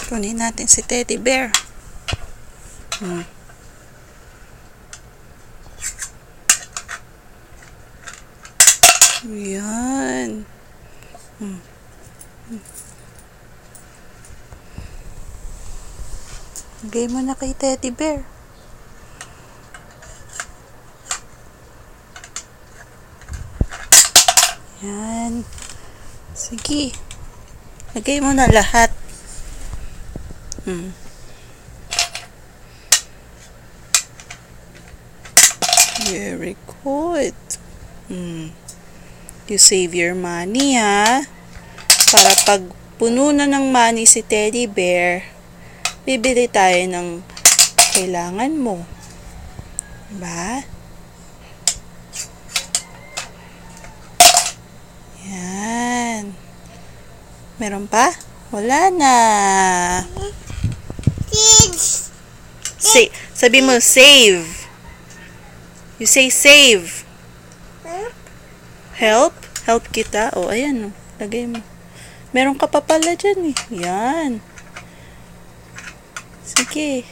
Kunin natin si Teddy Bear. Yan. Bigay mo na kay Teddy Bear. Yan. Sige. Lagay mo na lahat. Very good. You save your money, ha? Para pag puno na ng money si Teddy Bear, bibili tayo ng kailangan mo. Diba? Yan. Meron pa? Wala na. Sabi mo, save. You say save. Help? Help kita? O, ayan. Lagay mo. Meron ka pa pala dyan, eh. Yan. Sige.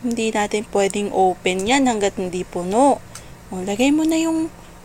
Hindi natin pwedeng open yan hanggat hindi puno. O, lagay mo na yung